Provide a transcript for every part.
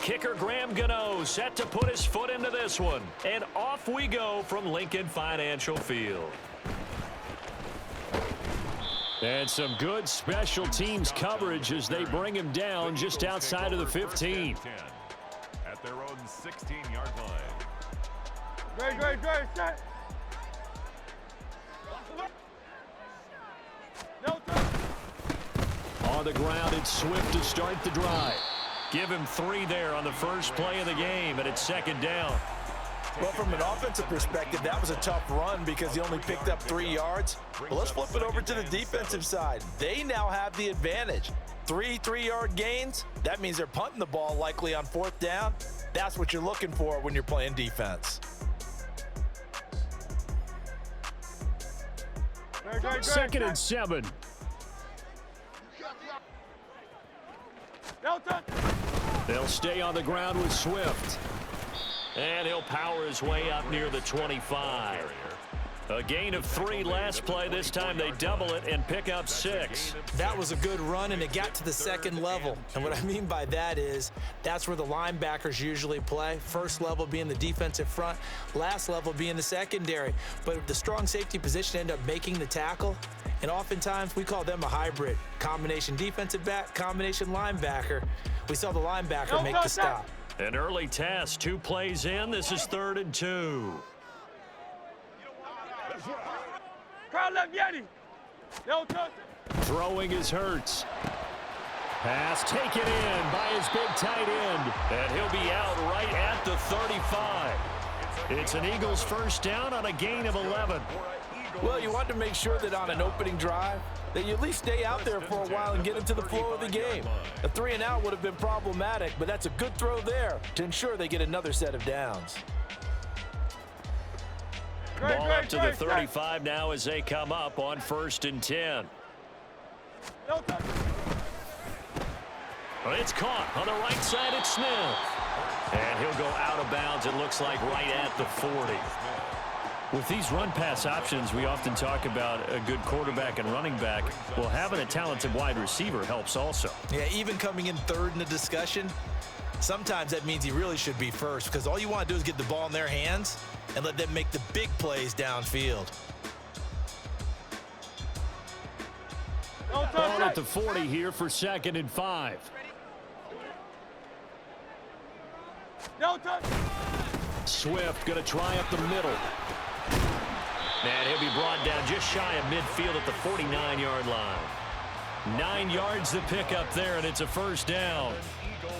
kicker Graham Gano set to put his foot into this one. And off we go from Lincoln Financial Field. And some good special teams coverage as they bring him down just outside of the 15. At their own 16-yard line. Great, set. On the ground, it's Swift to start the drive. Give him 3 there on the first play of the game, and it's second down. Well, from an offensive perspective, that was a tough run because he only picked up 3 yards. But let's flip it over to the defensive side. They now have the advantage. 3 3-yard gains, that means they're punting the ball likely on 4th down. That's what you're looking for when you're playing defense. Second and 7. They'll stay on the ground with Swift. And he'll power his way up near the 25. A gain of 3 last play. This time they double it and pick up 6. That was a good run, and it got to the second level. And what I mean by that is that's where the linebackers usually play. First level being the defensive front, last level being the secondary. But the strong safety position ended up making the tackle. And oftentimes we call them a hybrid. Combination defensive back, combination linebacker. We saw the linebacker make the stop. An early test, 2 plays in. This is 3rd and 2. Throwing is Hurts. Pass taken in by his big tight end. And he'll be out right at the 35. It's an Eagles first down on a gain of 11. Well, you want to make sure that on an opening drive that you at least stay out there for a while and get into the flow of the game. A 3-and-out would have been problematic, but that's a good throw there to ensure they get another set of downs. Ball up to the 35 now as they come up on 1st and 10. It's caught on the right side. It's Smith. And he'll go out of bounds, it looks like, right at the 40. With these run-pass options, we often talk about a good quarterback and running back. Well, having a talented wide receiver helps also. Yeah, even coming in 3rd in the discussion, sometimes that means he really should be first because all you want to do is get the ball in their hands and let them make the big plays downfield. Ball at the 40 here for 2nd and 5. Swift going to try up the middle. And he'll be brought down just shy of midfield at the 49-yard line. 9 yards to pick up there, and it's a first down.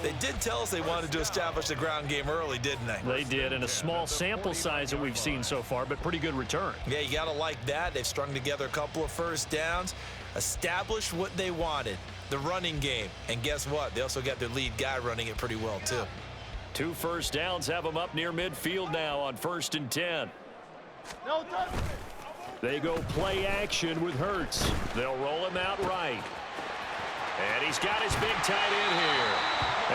They did tell us they wanted to establish the ground game early, didn't they? They did, and a small sample size that we've seen so far, but pretty good return. Yeah, you got to like that. They've strung together a couple of first downs, established what they wanted, the running game. And guess what? They also got their lead guy running it pretty well, too. 2 first downs have them up near midfield now on 1st and 10. They go play action with Hurts. They'll roll him out right. And he's got his big tight end here.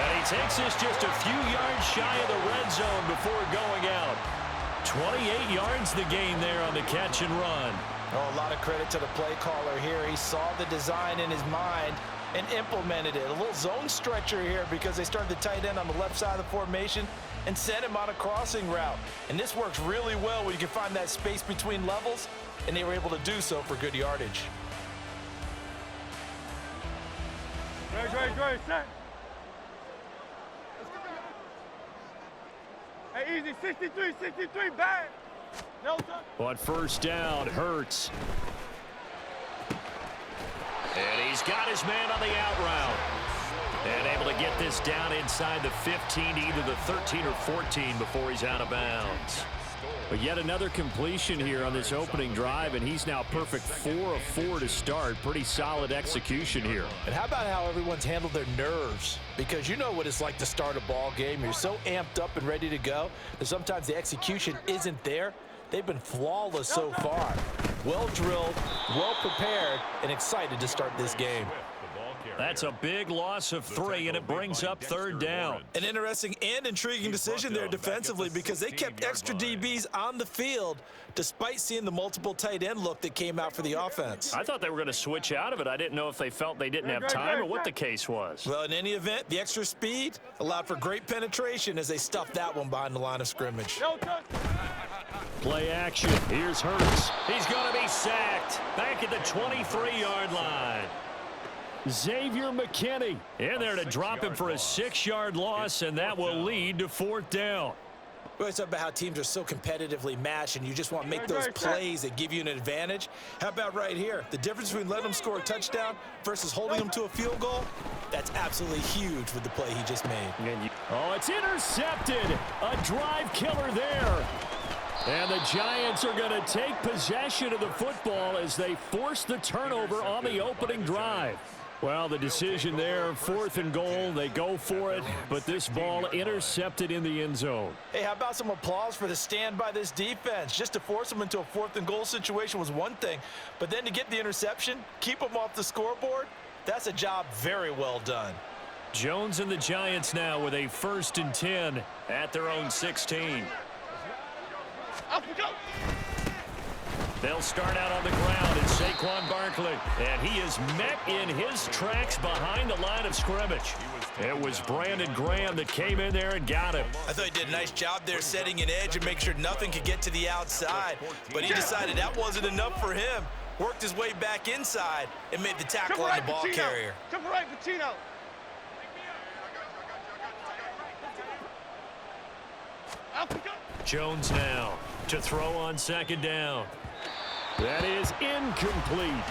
And he takes this just a few yards shy of the red zone before going out. 28 yards the gain there on the catch and run. Oh, a lot of credit to the play caller here. He saw the design in his mind and implemented it. A little zone stretcher here because they started the tight end on the left side of the formation and sent him on a crossing route. And this works really well when you can find that space between levels, and they were able to do so for good yardage. Great, set. Hey, easy, 63, bang. On first down, Hurts. And he's got his man on the out route. And able to get this down inside the 15 to either the 13 or 14 before he's out of bounds. But yet another completion here on this opening drive, and he's now perfect 4 of 4 to start. Pretty solid execution here. And how about how everyone's handled their nerves? Because you know what it's like to start a ball game. You're so amped up and ready to go that sometimes the execution isn't there. They've been flawless so far. Well drilled, well prepared, and excited to start this game. That's a big loss of 3, and it brings up 3rd down. An interesting and intriguing decision there defensively because they kept extra DBs on the field despite seeing the multiple tight end look that came out for the offense. I thought they were going to switch out of it. I didn't know if they felt they didn't have time or what the case was. Well, in any event, the extra speed allowed for great penetration as they stuffed that one behind the line of scrimmage. Play action. Here's Hurts. He's going to be sacked. Back at the 23-yard line. Xavier McKinney in there to drop him for a 6-yard loss, and that will lead to 4th down. We always talk about how teams are so competitively matched, and you just want to make those plays that give you an advantage. How about right here? The difference between letting them score a touchdown versus holding them to a field goal, that's absolutely huge with the play he just made. Oh, it's intercepted. A drive killer there. And the Giants are going to take possession of the football as they force the turnover on the opening drive. Well, the decision there, 4th and goal, they go for it, but this ball intercepted in the end zone. Hey, how about some applause for the stand by this defense? Just to force them into a 4th and goal situation was one thing, but then to get the interception, keep them off the scoreboard, that's a job very well done. Jones and the Giants now with a 1st and 10 at their own 16. Up we go. They'll start out on the ground. It's Saquon Barkley. And he is met in his tracks behind the line of scrimmage. It was Brandon Graham that came in there and got him. I thought he did a nice job there setting an edge and making sure nothing could get to the outside. But he decided that wasn't enough for him. Worked his way back inside and made the tackle on the ball carrier. Jump right, Pacino. Up we go. Jones now to throw on 2nd down. That is incomplete.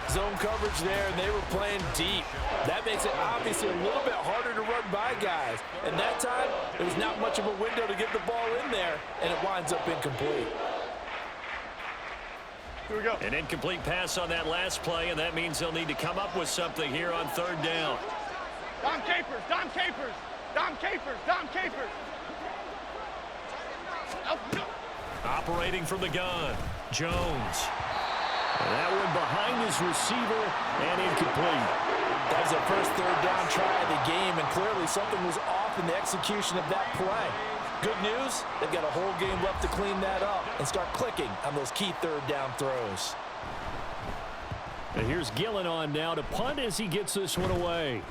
Zone coverage there, and they were playing deep. That makes it obviously a little bit harder to run by guys. And that time, there was not much of a window to get the ball in there, and it winds up incomplete. Here we go. An incomplete pass on that last play, and that means they'll need to come up with something here on 3rd down. Dom Capers, Dom Capers, Dom Capers, Dom Capers. Up we go. Operating from the gun, Jones. That one behind his receiver and incomplete. That was their first 3rd down try of the game, and clearly something was off in the execution of that play. Good news, they've got a whole game left to clean that up and start clicking on those key 3rd down throws. And here's Gillen on now to punt as he gets this one away.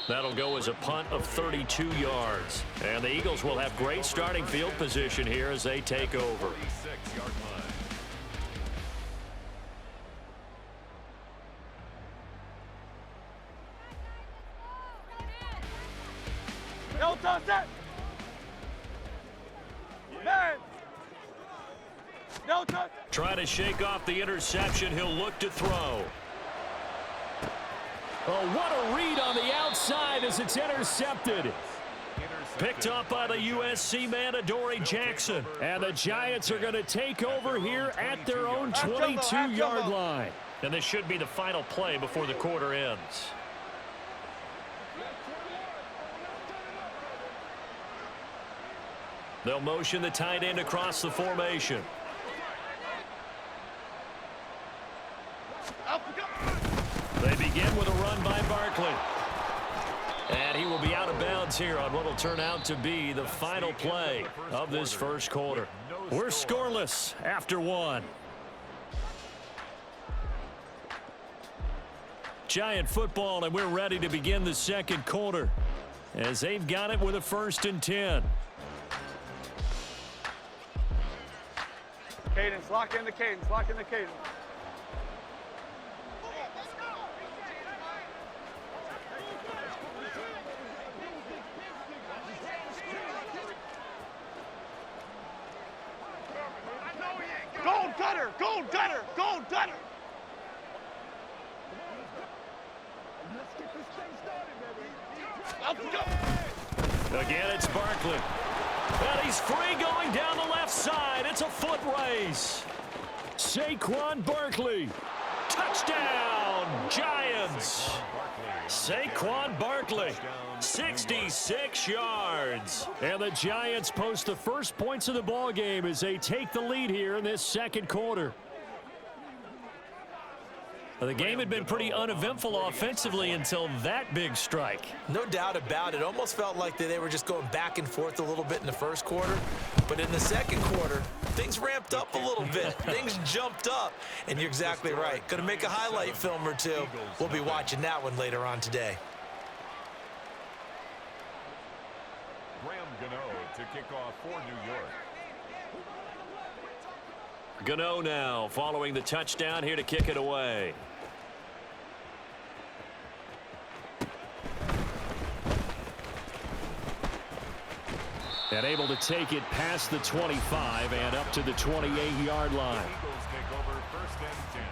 That'll go as a punt of 32 yards. And the Eagles will have great starting field position here as they take over. 36-yard line. No toss that. Man. No toss. Trying to shake off the interception. He'll look to throw. Oh, what a read on the outside as it's intercepted. Picked up by the USC man, Adoree Jackson. And the Giants are going to take over here at their own 22-yard line. And this should be the final play before the quarter ends. They'll motion the tight end across the formation. Up we go. They begin with a run by Barkley. And he will be out of bounds here on what will turn out to be the final play of this first quarter. We're scoreless after 1. Giant football, and we're ready to begin the second quarter as they've got it with a 1st and 10. Cadence, lock in the cadence, lock in the cadence. Gold gutter, gold gutter, gold gutter. Let's get this thing started, baby. Up we go. Again, it's Barkley. And he's free going down the left side. It's a foot race. Saquon Barkley. Touchdown, Giants. Saquon Barkley, 66 yards. And the Giants post the first points of the ball game as they take the lead here in this second quarter. Well, the game had been pretty uneventful offensively until that big strike. No doubt about it. Almost felt like they were just going back and forth a little bit in the first quarter. But in the second quarter, things ramped up a little bit. Things jumped up. And you're exactly right. Going to make a highlight film or two. We'll be watching that one later on today. Gmen to kick off for New York. Gmen now following the touchdown here to kick it away. And able to take it past the 25 and up to the 28-yard line. Eagles take over 1st and 10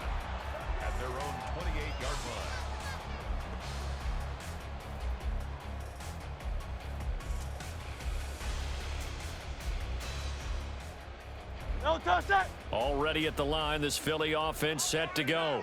at their own 28-yard line. No touch that. Already at the line, this Philly offense set to go.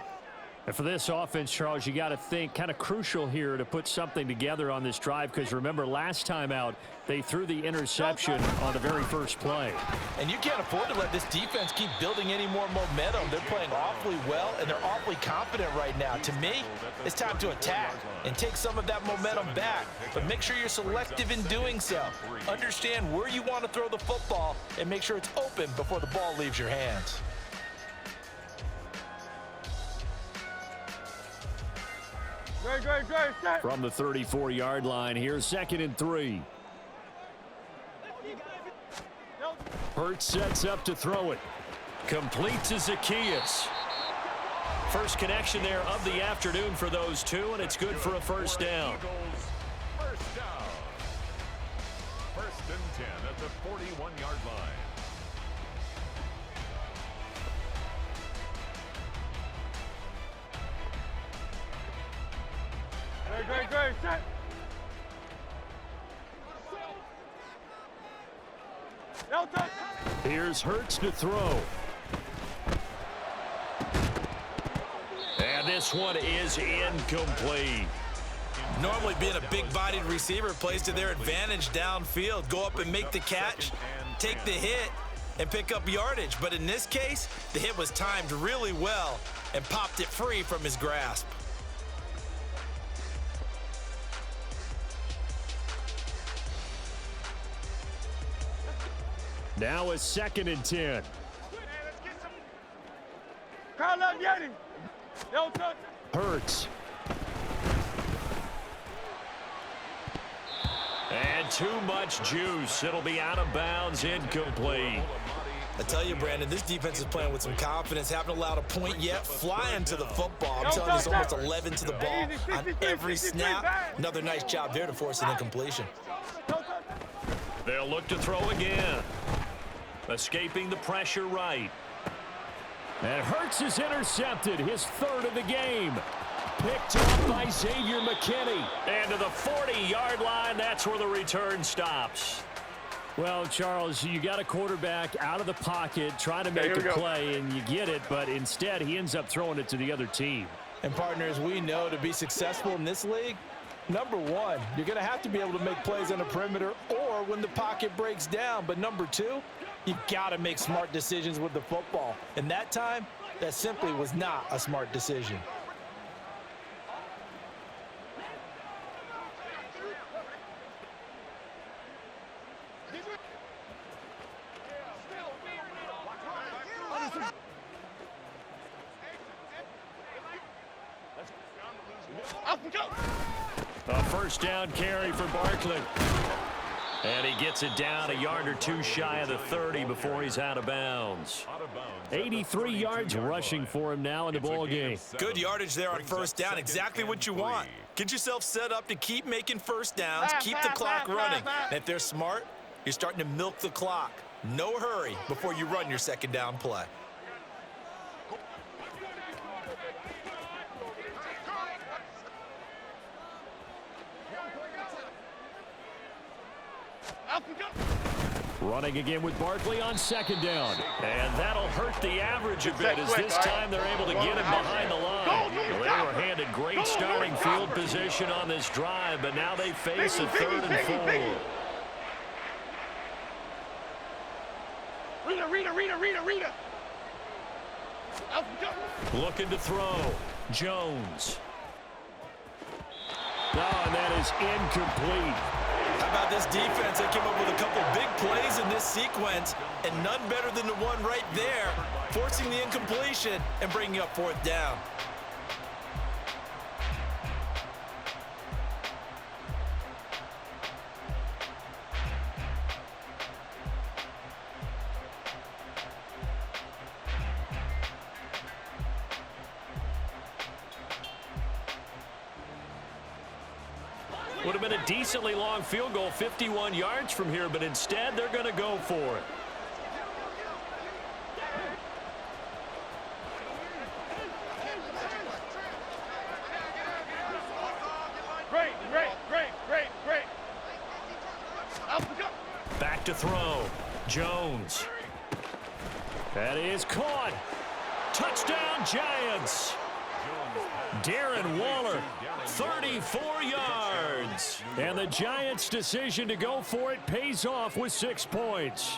And for this offense, Charles, you got to think kind of crucial here to put something together on this drive, because remember last time out they threw the interception on the very first play. And you can't afford to let this defense keep building any more momentum. They're playing awfully well, and they're awfully confident right now. To me, it's time to attack and take some of that momentum back. But make sure you're selective in doing so. Understand where you want to throw the football and make sure it's open before the ball leaves your hands. Great, set. From the 34-yard line here, 2nd and 3. Hurts sets up to throw it. Complete to Zacchaeus. First connection there of the afternoon for those two, and it's good for a first down. Eagles, first down. 1st and 10 at the 41-yard line. Great, set. No touch. Here's Hurts to throw. And this one is incomplete. Normally being a big-bodied receiver plays to their advantage downfield. Go up and make the catch, take the hit, and pick up yardage. But in this case, the hit was timed really well and popped it free from his grasp. Now it's 2nd and 10. Crowd up, Yeti. No touch. Hurts. And too much juice. It'll be out of bounds, incomplete. I tell you, Brandon, this defense is playing with some confidence. Haven't allowed a point yet. Flying to the football. I'm telling you, it's almost 11 to the ball on every snap. Another nice job there to force an incompletion. They'll look to throw again. Escaping the pressure right. And Hurts is intercepted, his 3rd of the game. Picked up by Xavier McKinney. And to the 40-yard line, that's where the return stops. Well, Charles, you got a quarterback out of the pocket trying to make a play, and you get it, but instead he ends up throwing it to the other team. And partners, we know to be successful in this league, number one, you're going to have to be able to make plays on the perimeter or when the pocket breaks down. But number two, you've got to make smart decisions with the football. And that time, that simply was not a smart decision. A first down carry for Barkley. And he gets it down a yard or two shy of the 30 before he's out of bounds. 83 yards rushing for him now in the ball game. Good yardage there on first down. Exactly what you want. Get yourself set up to keep making first downs, keep the clock running. And if they're smart, you're starting to milk the clock. No hurry before you run your second down play. Running again with Barkley on second down. And that'll hurt the average a bit as this time they're able to get him behind the line. Well, they were handed great starting field position on this drive, but now they face a 3rd and 4. Rita. Looking to throw. Jones. Oh, and that is incomplete. How about this defense? They came up with a couple big plays in this sequence, and none better than the one right there, forcing the incompletion and bringing up 4th down. Would have been a decently long field goal, 51 yards from here, but instead they're going to go for it. Back to throw. Jones. That is caught. Touchdown, Giants. Darren Waller, 34 yards. And the Giants' decision to go for it pays off with 6 points.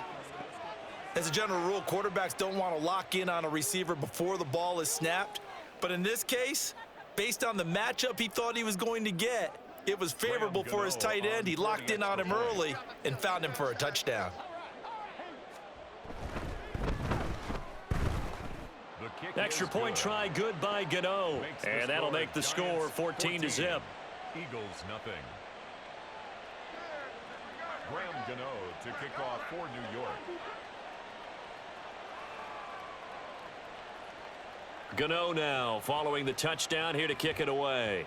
As a general rule, quarterbacks don't want to lock in on a receiver before the ball is snapped. But in this case, based on the matchup he thought he was going to get, it was favorable for his tight end. He locked in on him early and found him for a touchdown. Extra point try good by Gano. And that'll make the score 14-0. Eagles nothing. Graham Gano to kick off for New York. Gano now following the touchdown here to kick it away.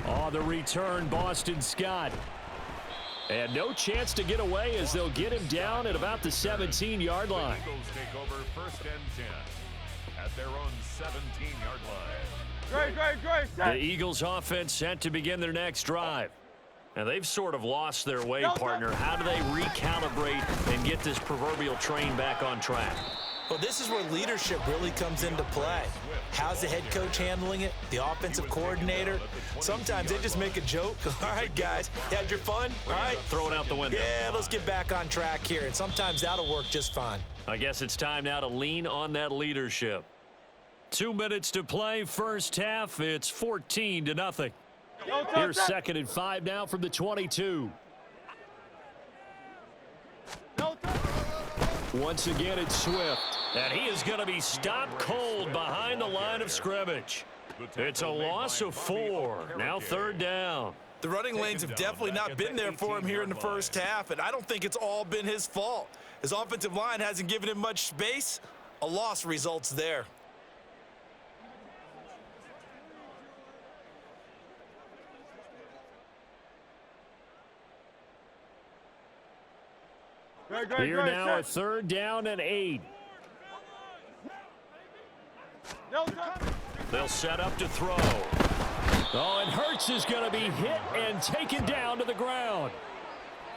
Oh, the return, Boston Scott. And no chance to get away as they'll get him down at about the 17-yard line. The Eagles take over 1st and 10 at their own 17-yard line. The Eagles offense set to begin their next drive. And they've sort of lost their way, partner. How do they recalibrate and get this proverbial train back on track? Well, this is where leadership really comes into play. How's the head coach handling it? The offensive coordinator? Sometimes they just make a joke. All right, guys, you had your fun? All right. Throw it out the window. Yeah, let's get back on track here. And sometimes that'll work just fine. I guess it's time now to lean on that leadership. 2 minutes to play, first half. It's 14-0. Here's 2nd and 5 now from the 22. Once again, it's Swift. And he is going to be stopped cold behind the line of scrimmage. It's a loss of 4. Now 3rd down. The running lanes have definitely not been there for him here in the first half, and I don't think it's all been his fault. His offensive line hasn't given him much space. A loss results there. Here now a 3rd down and 8. They'll set up to throw. Oh, and Hurts is going to be hit and taken down to the ground.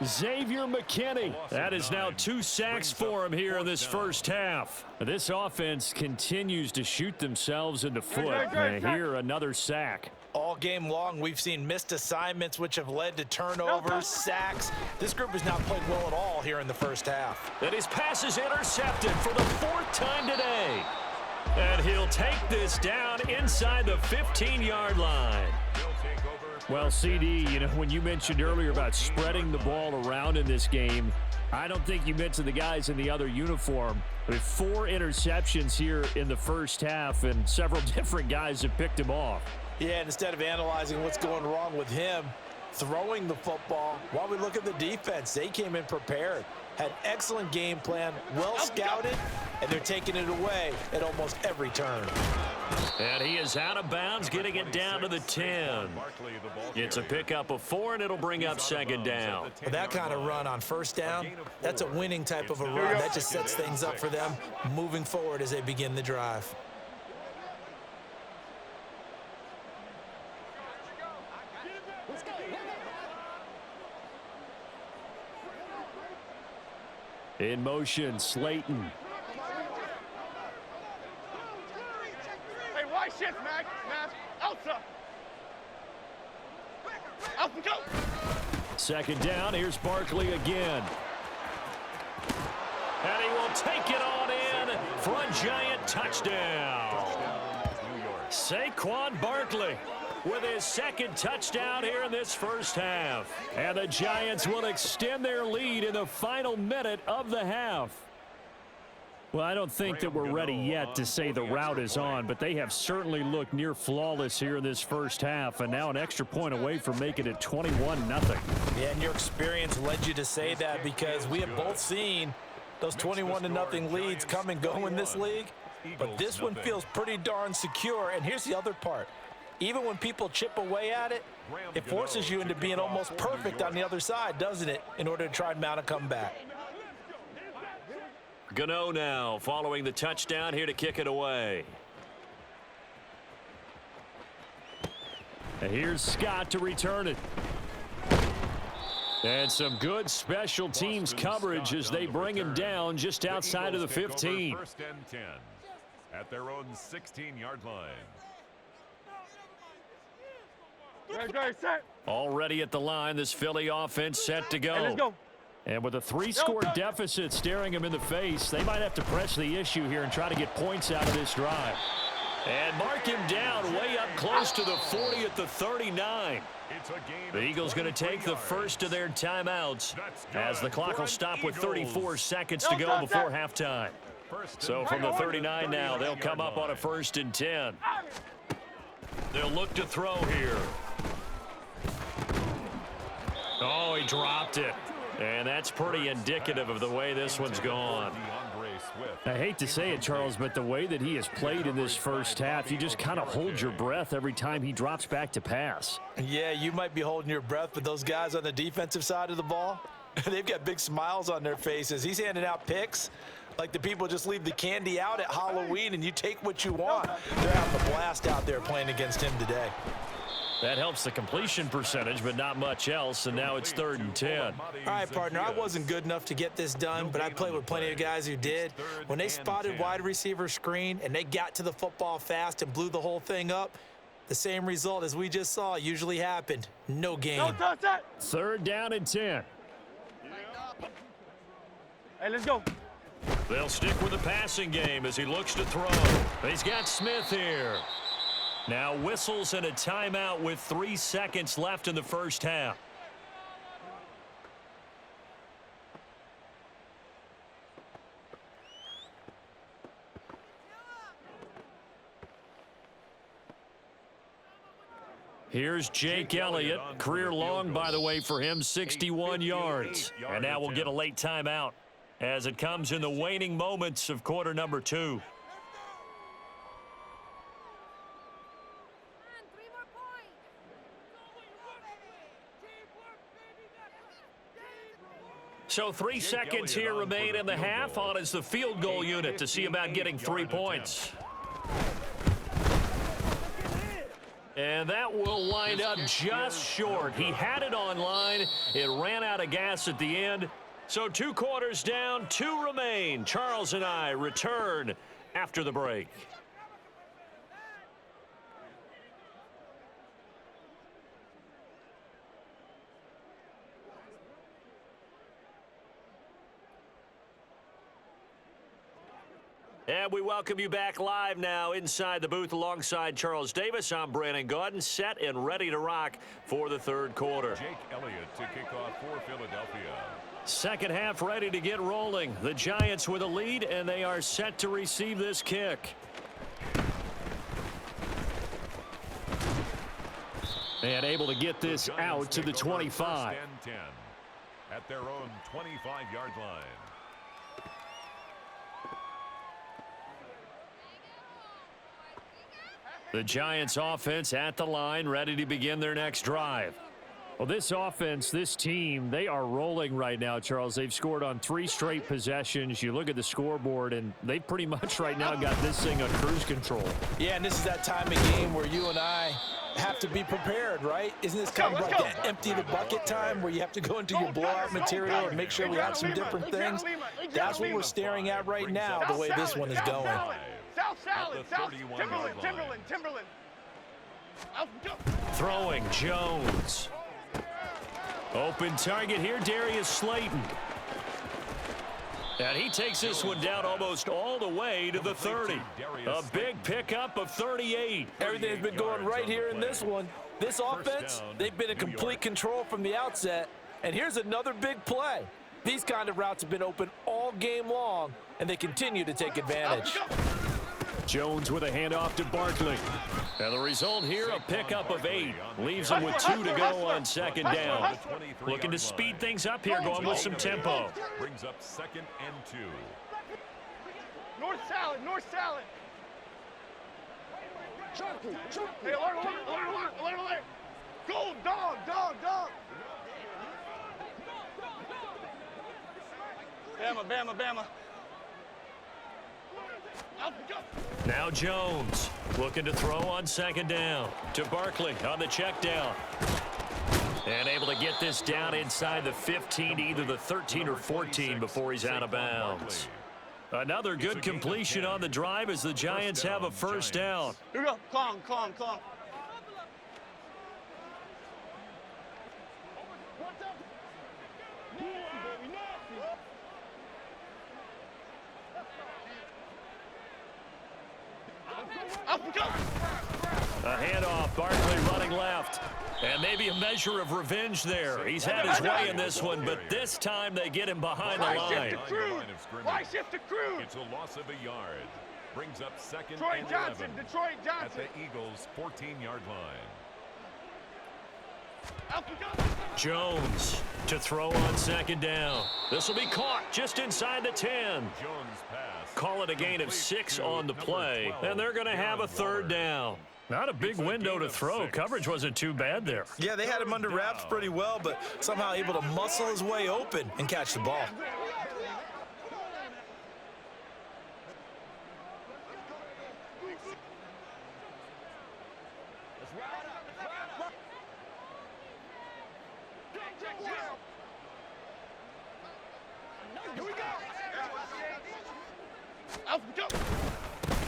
Xavier McKinney. That is now 2 sacks for him here in this first half. This offense continues to shoot themselves in the foot. And here another sack. All game long, we've seen missed assignments, which have led to turnovers, sacks. This group has not played well at all here in the first half. And his pass is intercepted for the 4th time today. And he'll take this down inside the 15-yard line. Well, CD, you know, when you mentioned earlier about spreading the ball around in this game, I don't think you mentioned the guys in the other uniform. With 4 interceptions here in the first half, and several different guys have picked him off. Yeah, and instead of analyzing what's going wrong with him, throwing the football, while we look at the defense, they came in prepared, had excellent game plan, well scouted, and they're taking it away at almost every turn. And he is out of bounds, getting it down to the 10. It's a pickup of 4, and it'll bring up 2nd down. Well, that kind of run on 1st down, that's a winning type of a run. That just sets things up for them moving forward as they begin the drive. In motion, Slayton. Hey, why shift, Mac? Outside. Out and go. 2nd down, here's Barkley again. And he will take it on in for a Giant touchdown. Saquon Barkley with his second touchdown here in this first half. And the Giants will extend their lead in the final minute of the half. Well, I don't think that we're ready yet to say the route is on, but they have certainly looked near flawless here in this first half, and now an extra point away from making it 21-0. Yeah, and your experience led you to say that, because we have both seen those 21-0 leads come and go in this league, but this one feels pretty darn secure. And here's the other part. Even when people chip away at it, it forces you into being almost perfect on the other side, doesn't it, in order to try and mount a comeback. Gano now following the touchdown here to kick it away. And here's Scott to return it. And some good special teams coverage as they bring him down just outside of the 15. First and 10 at their own 16-yard line. Already at the line, this Philly offense set to go. Hey, let's go. And with a 3-score deficit staring him in the face, they might have to press the issue here and try to get points out of this drive. And mark him down way up close to the 40 at the 39. The Eagles going to take the first of their timeouts as the clock will stop with 34 seconds to go before halftime. So from the 39 now, they'll come up on a 1st and 10. They'll look to throw here. Oh, he dropped it. And that's pretty indicative of the way this one's gone. I hate to say it, Charles, but the way that he has played in this first half, you just kind of hold your breath every time he drops back to pass. Yeah, you might be holding your breath, but those guys on the defensive side of the ball, they've got big smiles on their faces. He's handing out picks like the people just leave the candy out at Halloween and you take what you want. They're having a blast out there playing against him today. That helps the completion percentage, but not much else, and now it's 3rd and 10. All right, partner, I wasn't good enough to get this done, but I played with plenty of guys who did. When they spotted wide receiver screen and they got to the football fast and blew the whole thing up, the same result as we just saw usually happened. No gain. 3rd down and 10. Hey, let's go. They'll stick with the passing game as he looks to throw. He's got Smith here. Now whistles and a timeout with 3 seconds left in the first half. Here's Jake Elliott. Career long, by the way, for him, 61 yards. And now we'll get a late timeout as it comes in the waning moments of quarter number 2. So 3 seconds here remain in the half. On is the field goal unit to see about getting 3 points. And that will wind up just short. He had it online. It ran out of gas at the end. So 2 quarters down, 2 remain. Charles and I return after the break. And we welcome you back live now inside the booth alongside Charles Davis. I'm Brandon Gaudin, set and ready to rock for the 3rd quarter. Jake Elliott to kick off for Philadelphia. Second half ready to get rolling. The Giants with a lead, and they are set to receive this kick. And able to get this out to the 25. 10 at their own 25-yard line. The Giants offense at the line, ready to begin their next drive. Well, this offense, this team, they are rolling right now, Charles. They've scored on 3 straight possessions. You look at the scoreboard, and they pretty much right now got this thing on cruise control. Yeah, and this is that time of game where you and I have to be prepared, right? Isn't this kind of like that empty the bucket time where you have to go into your blowout material and make sure we have some different things? That's what we're staring at right now, the way this one is going. South Salad, South Timberland. Throwing Jones. Open target here, Darius Slayton. And he takes this one down almost all the way to the 30. A big pickup of 38. Everything's been going right here in this one. This offense, they've been in complete control from the outset. And here's another big play. These kind of routes have been open all game long, and they continue to take advantage. Jones with a handoff to Barkley. And the result here, a pickup of 8. Leaves him with 2 to go on second down. Looking to speed things up here, going with some tempo. Brings up 2nd and 2. North salad, north salad. Chunky, chunky. Hey, alert. Go, dog. Bama. Now Jones looking to throw on second down to Barkley on the check down. And able to get this down inside the 15, either the 13 or 14 before he's out of bounds. Another good completion on the drive as the Giants have a first down. Here we go. Calm. A handoff, Barkley running left. And maybe a measure of revenge there. He's had his way in this one, but this time they get him behind the line. Why shift the crew? It's a loss of a yard. Brings up 2nd and 11 Detroit Johnson. at the Eagles' 14-yard line. Jones to throw on second down. This will be caught just inside the 10. Jones pass. Call it a gain of 6 on the play, and they're going to have a third down. Not a big window to throw. Coverage wasn't too bad there. Yeah, they had him under wraps pretty well, but somehow able to muscle his way open and catch the ball.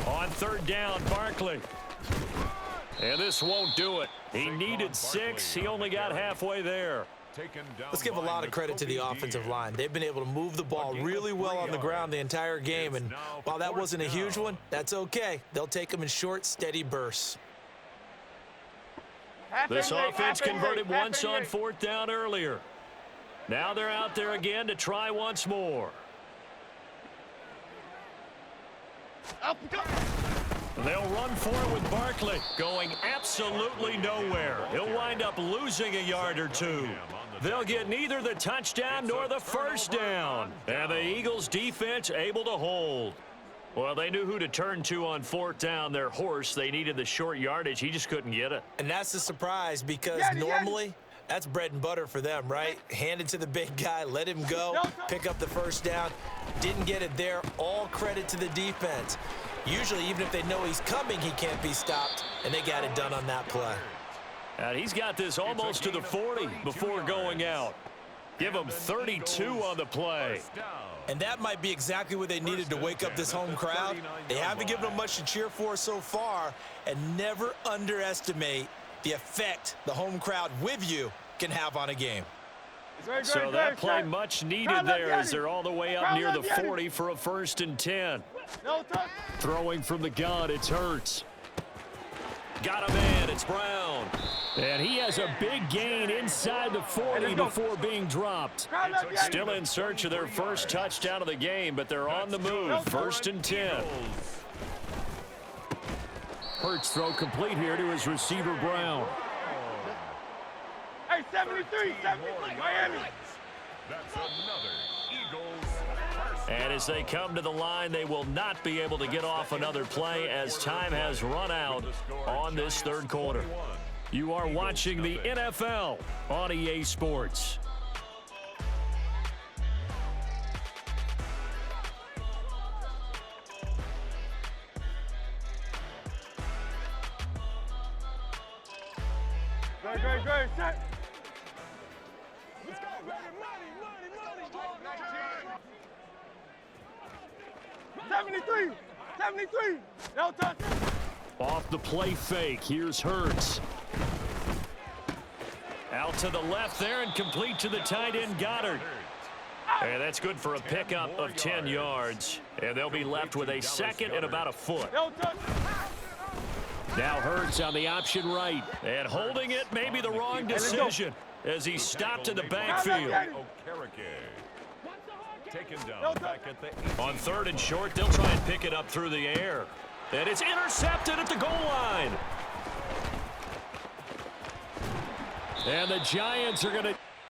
On third down, Barkley. And this won't do it. He needed 6. He only got halfway there. Let's give a lot of credit to the offensive line. They've been able to move the ball really well on the ground the entire game, and while that wasn't a huge one, that's okay. They'll take them in short, steady bursts. This offense converted once on fourth down earlier. Now they're out there again to try once more. They'll run for it with Barkley, going absolutely nowhere. He'll wind up losing a yard or 2. They'll get neither the touchdown nor the first down. And the Eagles' defense able to hold. Well, they knew who to turn to on fourth down. Their horse, they needed the short yardage. He just couldn't get it. And that's a surprise because normally that's bread and butter for them, right? Hand it to the big guy, let him go, pick up the first down. Didn't get it there. All credit to the defense. Usually, even if they know he's coming, he can't be stopped, and they got it done on that play. And he's got this almost to the 40 before going out. Give him 32 on the play. And that might be exactly what they needed to wake up this home crowd. They haven't given them much to cheer for so far, and never underestimate the effect the home crowd with you can have on a game. So that play much needed there as they're all the way up near the 40 for a 1st and 10. Throwing from the gun, it's Hurts. Got a man, it's Brown. And he has a big gain inside the 40 before being dropped. Still in search of their first touchdown of the game, but they're on the move. 1st and 10. Hurts throw complete here to his receiver, Brown. Hey, 73, Miami. That's another Eagles. And as they come to the line, they will not be able to get off another play as time has run out on this third quarter. You are watching the NFL on EA Sports. Great, set. 73. No touch. Off the play fake, here's Hurts. Out to the left there and complete to the tight end Goddard. And that's good for a pickup of 10 yards. And they'll be left with a second and about a foot. Now Hurts on the option right. And holding it may be the wrong decision as he stopped in the backfield. Taken down back at the On 3rd and short, they'll try and pick it up through the air. And it's intercepted at the goal line. And the Giants are going to...